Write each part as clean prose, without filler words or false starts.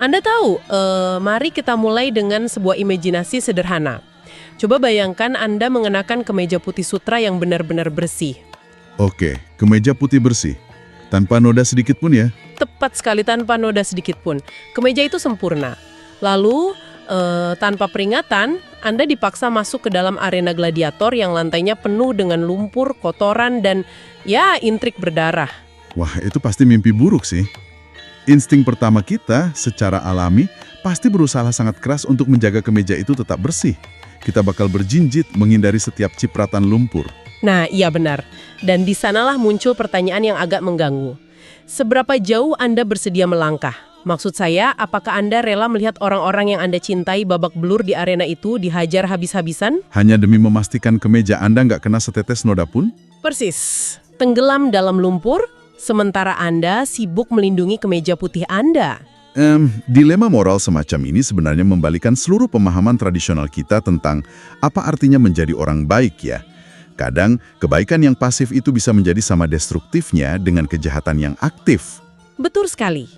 Anda tahu, mari kita mulai dengan sebuah imajinasi sederhana. Coba bayangkan Anda mengenakan kemeja putih sutra yang benar-benar bersih. Oke, kemeja putih bersih. Tanpa noda sedikit pun ya? Tepat sekali, tanpa noda sedikit pun. Kemeja itu sempurna. Lalu, tanpa peringatan, Anda dipaksa masuk ke dalam arena gladiator yang lantainya penuh dengan lumpur, kotoran, dan ya intrik berdarah. Wah, itu pasti mimpi buruk sih. Insting pertama kita secara alami pasti berusaha sangat keras untuk menjaga kemeja itu tetap bersih. Kita bakal berjinjit menghindari setiap cipratan lumpur. Nah, iya benar. Dan di sanalah muncul pertanyaan yang agak mengganggu. Seberapa jauh Anda bersedia melangkah? Maksud saya, apakah Anda rela melihat orang-orang yang Anda cintai babak belur di arena itu dihajar habis-habisan? Hanya demi memastikan kemeja Anda nggak kena setetes noda pun? Persis. Tenggelam dalam lumpur, sementara Anda sibuk melindungi kemeja putih Anda. Dilema moral semacam ini sebenarnya membalikan seluruh pemahaman tradisional kita tentang apa artinya menjadi orang baik ya. Kadang, kebaikan yang pasif itu bisa menjadi sama destruktifnya dengan kejahatan yang aktif. Betul sekali.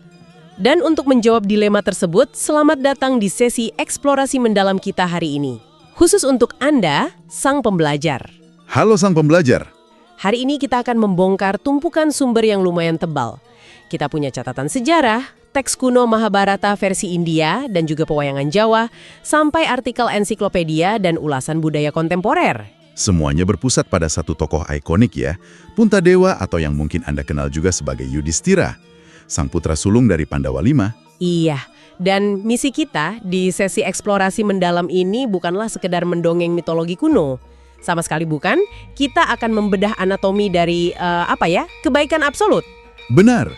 Dan untuk menjawab dilema tersebut, selamat datang di sesi eksplorasi mendalam kita hari ini. Khusus untuk Anda, sang pembelajar. Halo sang pembelajar. Hari ini kita akan membongkar tumpukan sumber yang lumayan tebal. Kita punya catatan sejarah, teks kuno Mahabharata versi India dan juga pewayangan Jawa, sampai artikel ensiklopedia dan ulasan budaya kontemporer. Semuanya berpusat pada satu tokoh ikonik ya, Puntadewa atau yang mungkin Anda kenal juga sebagai Yudhistira, sang putra sulung dari Pandawa V. Iya, dan misi kita di sesi eksplorasi mendalam ini bukanlah sekedar mendongeng mitologi kuno. Sama sekali bukan, kita akan membedah anatomi dari, kebaikan absolut. Benar,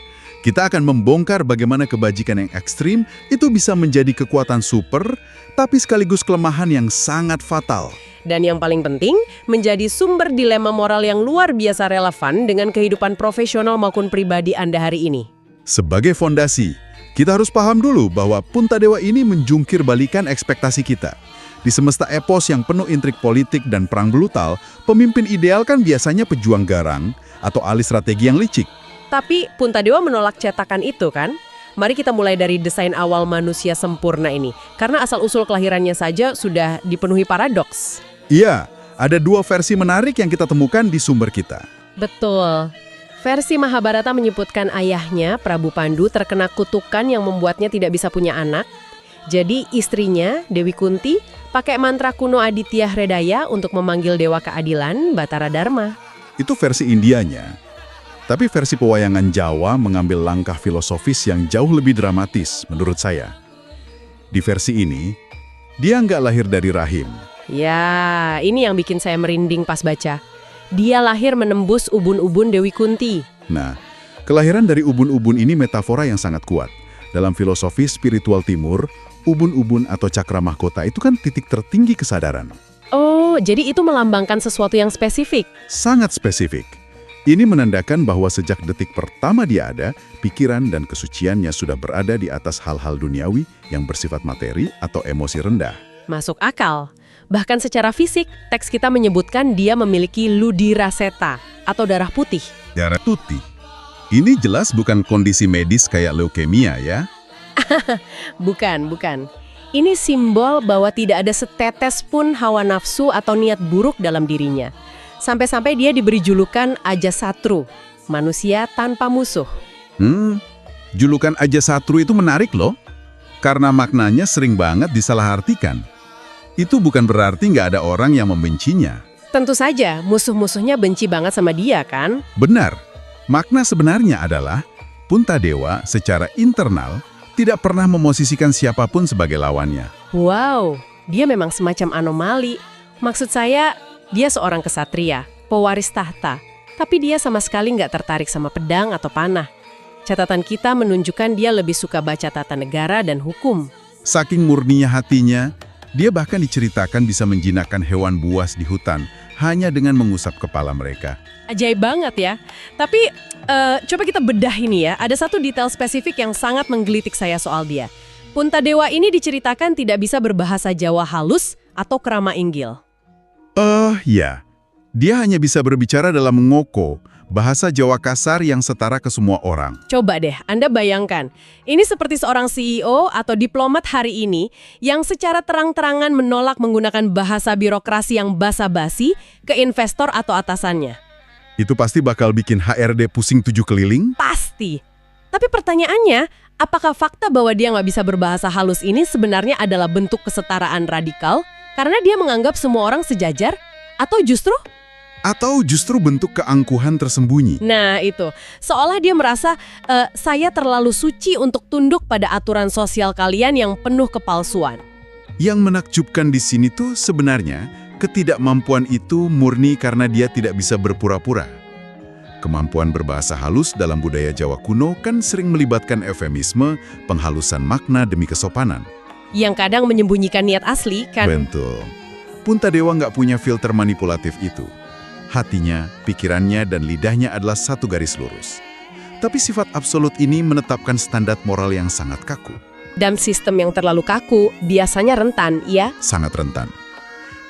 kita akan membongkar bagaimana kebajikan yang ekstrim itu bisa menjadi kekuatan super, tapi sekaligus kelemahan yang sangat fatal. Dan yang paling penting, menjadi sumber dilema moral yang luar biasa relevan dengan kehidupan profesional maupun pribadi Anda hari ini. Sebagai fondasi, kita harus paham dulu bahwa Puntadewa ini menjungkir balikan ekspektasi kita. Di semesta epos yang penuh intrik politik dan perang brutal, pemimpin ideal kan biasanya pejuang garang atau ahli strategi yang licik. Tapi Puntadewa menolak cetakan itu kan? Mari kita mulai dari desain awal manusia sempurna ini. Karena asal-usul kelahirannya saja sudah dipenuhi paradoks. Iya, ada dua versi menarik yang kita temukan di sumber kita. Betul. Versi Mahabharata menyebutkan ayahnya, Prabu Pandu, terkena kutukan yang membuatnya tidak bisa punya anak. Jadi istrinya, Dewi Kunti, pakai mantra kuno Aditya Hredaya untuk memanggil Dewa Keadilan, Batara Dharma. Itu versi Indianya. Tapi versi pewayangan Jawa mengambil langkah filosofis yang jauh lebih dramatis menurut saya. Di versi ini, dia nggak lahir dari rahim. Ya, ini yang bikin saya merinding pas baca. Dia lahir menembus ubun-ubun Dewi Kunti. Nah, kelahiran dari ubun-ubun ini metafora yang sangat kuat. Dalam filosofi spiritual timur, ubun-ubun atau cakra mahkota itu kan titik tertinggi kesadaran. Oh, jadi itu melambangkan sesuatu yang spesifik? Sangat spesifik. Ini menandakan bahwa sejak detik pertama dia ada, pikiran dan kesuciannya sudah berada di atas hal-hal duniawi yang bersifat materi atau emosi rendah. Masuk akal. Bahkan secara fisik, teks kita menyebutkan dia memiliki ludiraseta atau darah putih. Darah putih? Ini jelas bukan kondisi medis kayak leukemia ya? Bukan. Ini simbol bahwa tidak ada setetes pun hawa nafsu atau niat buruk dalam dirinya. Sampai-sampai dia diberi julukan Ajasatru, manusia tanpa musuh. Julukan Ajasatru itu menarik loh, karena maknanya sering banget disalahartikan. Itu bukan berarti nggak ada orang yang membencinya. Tentu saja, musuh-musuhnya benci banget sama dia kan? Benar. Makna sebenarnya adalah Puntadewa secara internal tidak pernah memosisikan siapapun sebagai lawannya. Wow, dia memang semacam anomali. Maksud saya, dia seorang kesatria, pewaris tahta. Tapi dia sama sekali nggak tertarik sama pedang atau panah. Catatan kita menunjukkan dia lebih suka baca tata negara dan hukum. Saking murninya hatinya, dia bahkan diceritakan bisa menjinakkan hewan buas di hutan hanya dengan mengusap kepala mereka. Ajaib banget ya. Tapi coba kita bedah ini ya. Ada satu detail spesifik yang sangat menggelitik saya soal dia. Puntadewa ini diceritakan tidak bisa berbahasa Jawa halus atau krama inggil. Ya. Dia hanya bisa berbicara dalam ngoko, Bahasa Jawa kasar yang setara ke semua orang. Coba deh, Anda bayangkan. Ini seperti seorang CEO atau diplomat hari ini yang secara terang-terangan menolak menggunakan bahasa birokrasi yang basa-basi ke investor atau atasannya. Itu pasti bakal bikin HRD pusing 7 keliling? Pasti. Tapi pertanyaannya, apakah fakta bahwa dia nggak bisa berbahasa halus ini sebenarnya adalah bentuk kesetaraan radikal karena dia menganggap semua orang sejajar? Atau justru bentuk keangkuhan tersembunyi? Nah itu, seolah dia merasa saya terlalu suci untuk tunduk pada aturan sosial kalian yang penuh kepalsuan. Yang menakjubkan di sini tuh sebenarnya ketidakmampuan itu murni karena dia tidak bisa berpura-pura. Kemampuan berbahasa halus dalam budaya Jawa kuno kan sering melibatkan eufemisme, penghalusan makna demi kesopanan. Yang kadang menyembunyikan niat asli kan? Betul. Puntadewa nggak punya filter manipulatif itu. Hatinya, pikirannya, dan lidahnya adalah satu garis lurus. Tapi sifat absolut ini menetapkan standar moral yang sangat kaku. Dan sistem yang terlalu kaku biasanya rentan, ya? Sangat rentan.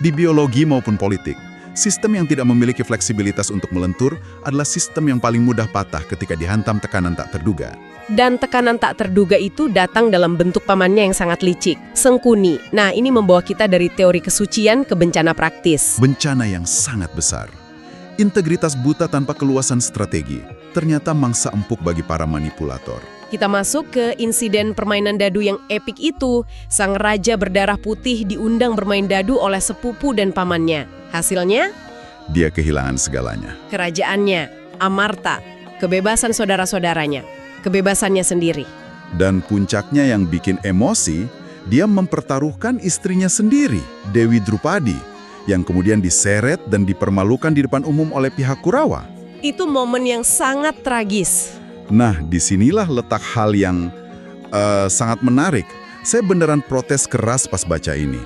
Di biologi maupun politik, sistem yang tidak memiliki fleksibilitas untuk melentur adalah sistem yang paling mudah patah ketika dihantam tekanan tak terduga. Dan tekanan tak terduga itu datang dalam bentuk pamannya yang sangat licik, Sengkuni. Nah, ini membawa kita dari teori kesucian ke bencana praktis. Bencana yang sangat besar. Integritas buta tanpa keluasan strategi ternyata mangsa empuk bagi para manipulator. Kita masuk ke insiden permainan dadu yang epik itu. Sang raja berdarah putih diundang bermain dadu oleh sepupu dan pamannya. Hasilnya? Dia kehilangan segalanya. Kerajaannya, Amarta, kebebasan saudara-saudaranya, kebebasannya sendiri. Dan puncaknya yang bikin emosi, dia mempertaruhkan istrinya sendiri, Dewi Drupadi, yang kemudian diseret dan dipermalukan di depan umum oleh pihak Kurawa. Itu momen yang sangat tragis. Nah, disinilah letak hal yang sangat menarik. Saya beneran protes keras pas baca ini.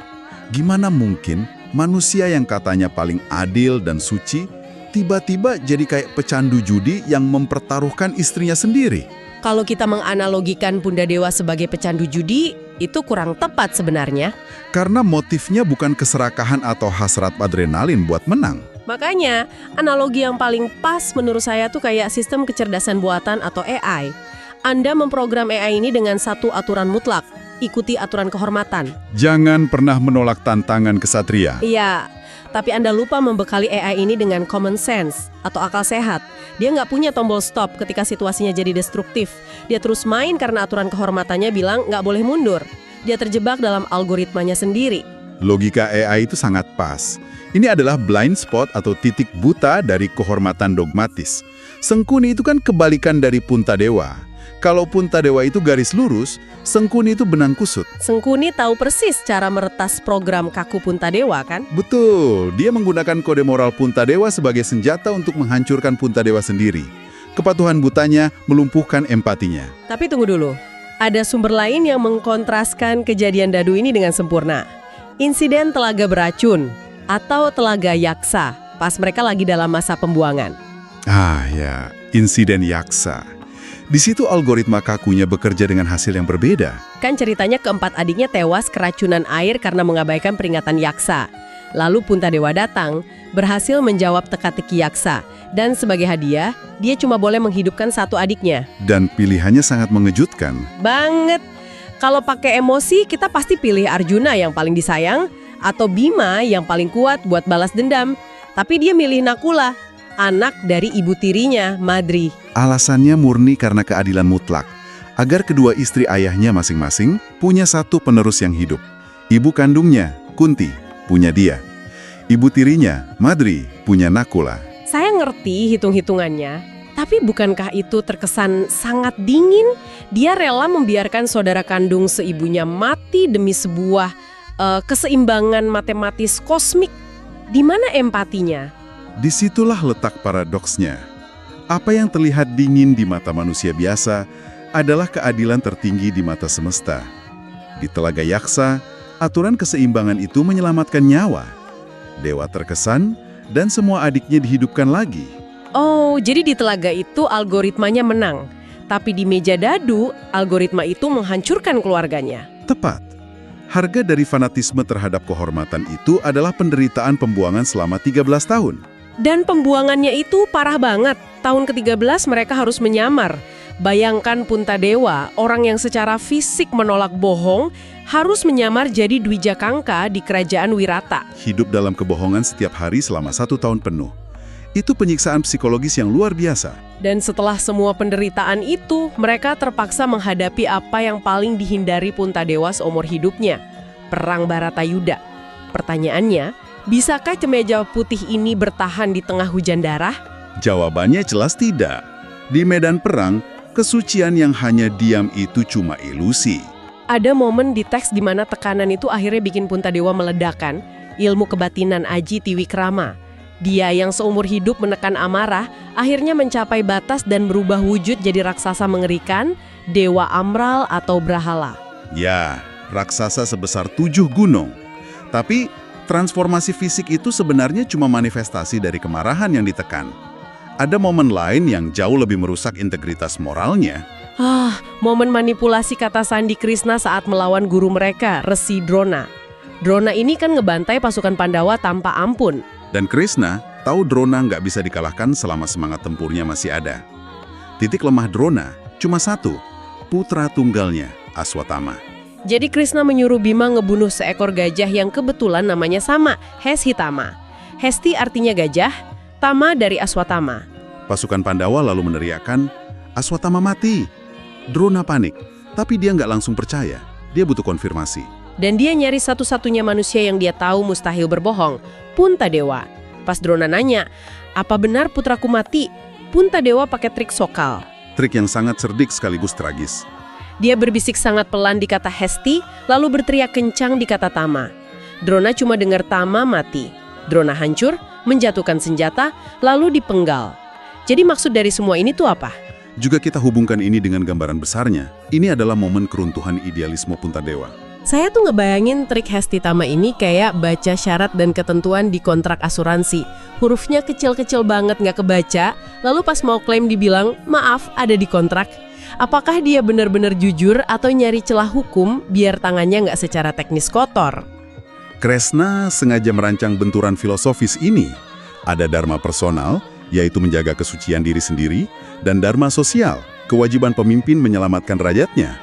Gimana mungkin manusia yang katanya paling adil dan suci, tiba-tiba jadi kayak pecandu judi yang mempertaruhkan istrinya sendiri? Kalau kita menganalogikan Puntadewa sebagai pecandu judi, itu kurang tepat sebenarnya. Karena motifnya bukan keserakahan atau hasrat adrenalin buat menang. Makanya, analogi yang paling pas menurut saya tuh kayak sistem kecerdasan buatan atau AI. Anda memprogram AI ini dengan satu aturan mutlak, ikuti aturan kehormatan. Jangan pernah menolak tantangan kesatria. Iya, tapi Anda lupa membekali AI ini dengan common sense atau akal sehat. Dia nggak punya tombol stop ketika situasinya jadi destruktif. Dia terus main karena aturan kehormatannya bilang nggak boleh mundur. Dia terjebak dalam algoritmanya sendiri. Logika AI itu sangat pas. Ini adalah blind spot atau titik buta dari kehormatan dogmatis. Sengkuni itu kan kebalikan dari Puntadewa. Kalau Puntadewa itu garis lurus, Sengkuni itu benang kusut. Sengkuni tahu persis cara meretas program kaku Puntadewa kan? Betul, dia menggunakan kode moral Puntadewa sebagai senjata untuk menghancurkan Puntadewa sendiri. Kepatuhan butanya melumpuhkan empatinya. Tapi tunggu dulu, ada sumber lain yang mengkontraskan kejadian dadu ini dengan sempurna. Insiden telaga beracun atau telaga yaksa pas mereka lagi dalam masa pembuangan. Ah ya, insiden yaksa. Di situ algoritma kakunya bekerja dengan hasil yang berbeda. Kan ceritanya keempat adiknya tewas keracunan air karena mengabaikan peringatan yaksa. Lalu Puntadewa datang, berhasil menjawab teka-teki yaksa. Dan sebagai hadiah, dia cuma boleh menghidupkan satu adiknya. Dan pilihannya sangat mengejutkan. Banget! Kalau pakai emosi, kita pasti pilih Arjuna yang paling disayang, atau Bima yang paling kuat buat balas dendam. Tapi dia milih Nakula, anak dari ibu tirinya, Madri. Alasannya murni karena keadilan mutlak, agar kedua istri ayahnya masing-masing punya satu penerus yang hidup. Ibu kandungnya, Kunti, punya dia. Ibu tirinya, Madri, punya Nakula. Saya ngerti hitung-hitungannya, tapi bukankah itu terkesan sangat dingin? Dia rela membiarkan saudara kandung seibunya mati demi sebuah keseimbangan matematis kosmik. Di mana empatinya? Disitulah letak paradoksnya. Apa yang terlihat dingin di mata manusia biasa adalah keadilan tertinggi di mata semesta. Di Telaga Yaksa, aturan keseimbangan itu menyelamatkan nyawa. Dewa terkesan dan semua adiknya dihidupkan lagi. Oh, jadi di telaga itu algoritmanya menang. Tapi di meja dadu, algoritma itu menghancurkan keluarganya. Tepat. Harga dari fanatisme terhadap kehormatan itu adalah penderitaan pembuangan selama 13 tahun. Dan pembuangannya itu parah banget. Tahun ke-13 mereka harus menyamar. Bayangkan Puntadewa, orang yang secara fisik menolak bohong, harus menyamar jadi Dwijakangka di kerajaan Wirata. Hidup dalam kebohongan setiap hari selama 1 tahun penuh. Itu penyiksaan psikologis yang luar biasa. Dan setelah semua penderitaan itu, mereka terpaksa menghadapi apa yang paling dihindari Puntadewa seumur hidupnya, Perang Baratayuda. Pertanyaannya, bisakah kemeja putih ini bertahan di tengah hujan darah? Jawabannya jelas tidak. Di medan perang, kesucian yang hanya diam itu cuma ilusi. Ada momen di teks di mana tekanan itu akhirnya bikin Puntadewa meledakan ilmu kebatinan Aji Tiwikrama. Dia yang seumur hidup menekan amarah, akhirnya mencapai batas dan berubah wujud jadi raksasa mengerikan, Dewa Amral atau Brahala. Ya, raksasa sebesar 7 gunung. Tapi, transformasi fisik itu sebenarnya cuma manifestasi dari kemarahan yang ditekan. Ada momen lain yang jauh lebih merusak integritas moralnya. Momen manipulasi kata Sandi Krishna saat melawan guru mereka, Resi Drona. Drona ini kan ngebantai pasukan Pandawa tanpa ampun. Dan Krishna tahu Drona nggak bisa dikalahkan selama semangat tempurnya masih ada. Titik lemah Drona cuma satu, putra tunggalnya, Aswatama. Jadi Krishna menyuruh Bima ngebunuh seekor gajah yang kebetulan namanya sama, Heshitama. Hesti artinya gajah, Tama dari Aswatama. Pasukan Pandawa lalu meneriakkan, Aswatama mati. Drona panik, tapi dia nggak langsung percaya. Dia butuh konfirmasi. Dan dia nyari satu-satunya manusia yang dia tahu mustahil berbohong, Puntadewa. Pas Drona nanya, apa benar putraku mati? Puntadewa pakai trik sokal. Trik yang sangat cerdik sekaligus tragis. Dia berbisik sangat pelan di kata Hesti, lalu berteriak kencang di kata Tama. Drona cuma dengar Tama mati. Drona hancur, menjatuhkan senjata, lalu dipenggal. Jadi maksud dari semua ini tuh apa? Juga kita hubungkan ini dengan gambaran besarnya. Ini adalah momen keruntuhan idealisme Puntadewa. Saya tuh ngebayangin trik Hestitama ini kayak baca syarat dan ketentuan di kontrak asuransi. Hurufnya kecil-kecil banget nggak kebaca, lalu pas mau klaim dibilang, maaf ada di kontrak. Apakah dia benar-benar jujur atau nyari celah hukum biar tangannya nggak secara teknis kotor? Krishna sengaja merancang benturan filosofis ini. Ada dharma personal, yaitu menjaga kesucian diri sendiri, dan dharma sosial, kewajiban pemimpin menyelamatkan rakyatnya.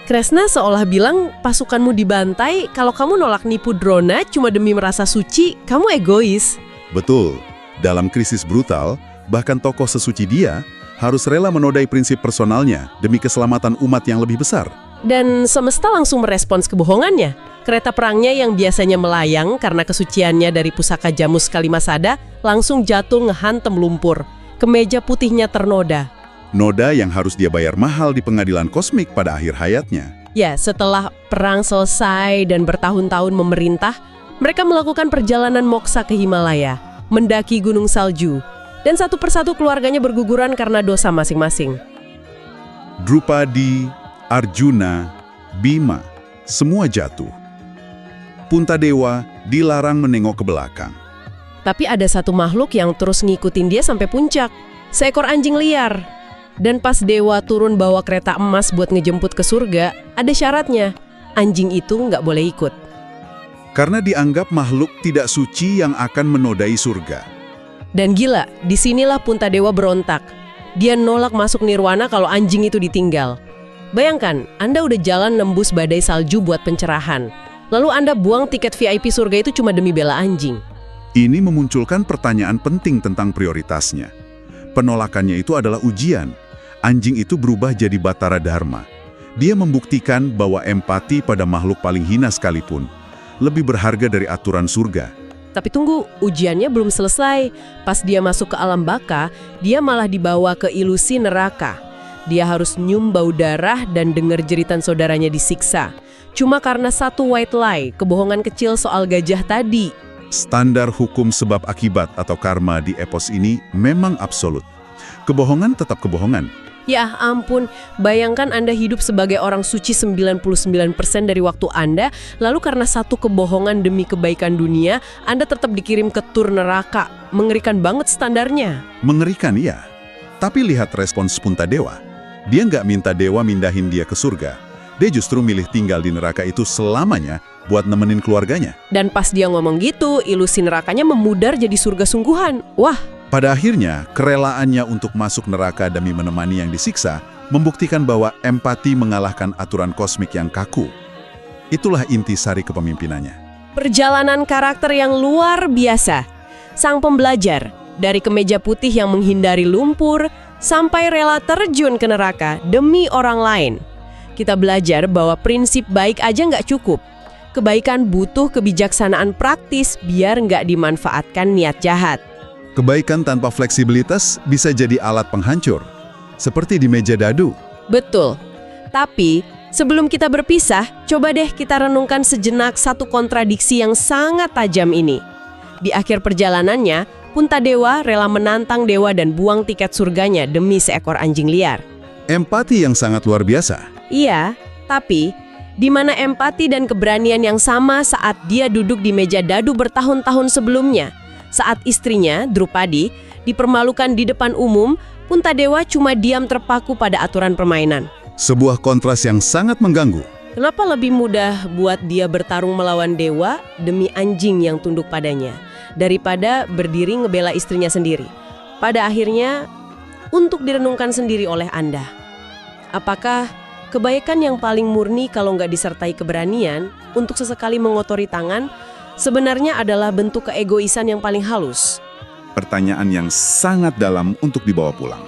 Krishna seolah bilang, pasukanmu dibantai, kalau kamu nolak nipu Drona cuma demi merasa suci, kamu egois. Betul, dalam krisis brutal, bahkan tokoh sesuci dia harus rela menodai prinsip personalnya demi keselamatan umat yang lebih besar. Dan semesta langsung merespons kebohongannya. Kereta perangnya yang biasanya melayang karena kesuciannya dari pusaka Jamus Kalimasada langsung jatuh ngehantem lumpur. Kemeja putihnya ternoda. Noda yang harus dia bayar mahal di pengadilan kosmik pada akhir hayatnya. Ya, setelah perang selesai dan bertahun-tahun memerintah, mereka melakukan perjalanan moksa ke Himalaya, mendaki gunung salju, dan satu persatu keluarganya berguguran karena dosa masing-masing. Drupadi, Arjuna, Bima, semua jatuh. Puntadewa dilarang menengok ke belakang. Tapi ada satu makhluk yang terus ngikutin dia sampai puncak. Seekor anjing liar. Dan pas Dewa turun bawa kereta emas buat ngejemput ke surga, ada syaratnya. Anjing itu nggak boleh ikut. Karena dianggap makhluk tidak suci yang akan menodai surga. Dan gila, disinilah Puntadewa berontak. Dia nolak masuk nirwana kalau anjing itu ditinggal. Bayangkan, Anda udah jalan nembus badai salju buat pencerahan. Lalu Anda buang tiket VIP surga itu cuma demi bela anjing. Ini memunculkan pertanyaan penting tentang prioritasnya. Penolakannya itu adalah ujian. Anjing itu berubah jadi Batara Dharma. Dia membuktikan bahwa empati pada makhluk paling hina sekalipun lebih berharga dari aturan surga. Tapi tunggu, ujiannya belum selesai. Pas dia masuk ke alam baka, dia malah dibawa ke ilusi neraka. Dia harus nyium bau darah dan dengar jeritan saudaranya disiksa. Cuma karena satu white lie, kebohongan kecil soal gajah tadi. Standar hukum sebab akibat atau karma di epos ini memang absolut. Kebohongan tetap kebohongan. Ya ampun, bayangkan Anda hidup sebagai orang suci 99% dari waktu Anda, lalu karena satu kebohongan demi kebaikan dunia, Anda tetap dikirim ke tur neraka. Mengerikan banget standarnya. Mengerikan, ya. Tapi lihat respons Puntadewa. Dia nggak minta dewa mindahin dia ke surga. Dia justru milih tinggal di neraka itu selamanya buat nemenin keluarganya. Dan pas dia ngomong gitu, ilusi nerakanya memudar jadi surga sungguhan. Wah, Pada akhirnya, kerelaannya untuk masuk neraka demi menemani yang disiksa membuktikan bahwa empati mengalahkan aturan kosmik yang kaku. Itulah inti sari kepemimpinannya. Perjalanan karakter yang luar biasa. Sang pembelajar, dari kemeja putih yang menghindari lumpur, sampai rela terjun ke neraka demi orang lain. Kita belajar bahwa prinsip baik aja nggak cukup. Kebaikan butuh kebijaksanaan praktis biar nggak dimanfaatkan niat jahat. Kebaikan tanpa fleksibilitas bisa jadi alat penghancur, seperti di meja dadu. Betul. Tapi, sebelum kita berpisah, coba deh kita renungkan sejenak satu kontradiksi yang sangat tajam ini. Di akhir perjalanannya, Puntadewa rela menantang dewa dan buang tiket surganya demi seekor anjing liar. Empati yang sangat luar biasa. Iya, tapi di mana empati dan keberanian yang sama saat dia duduk di meja dadu bertahun-tahun sebelumnya? Saat istrinya, Drupadi, dipermalukan di depan umum, Puntadewa cuma diam terpaku pada aturan permainan. Sebuah kontras yang sangat mengganggu. Kenapa lebih mudah buat dia bertarung melawan dewa demi anjing yang tunduk padanya, daripada berdiri ngebela istrinya sendiri? Pada akhirnya, untuk direnungkan sendiri oleh Anda. Apakah kebaikan yang paling murni kalau nggak disertai keberanian untuk sesekali mengotori tangan, sebenarnya adalah bentuk keegoisan yang paling halus? Pertanyaan yang sangat dalam untuk dibawa pulang.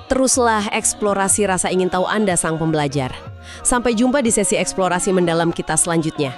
Teruslah eksplorasi rasa ingin tahu Anda sang pembelajar. Sampai jumpa di sesi eksplorasi mendalam kita selanjutnya.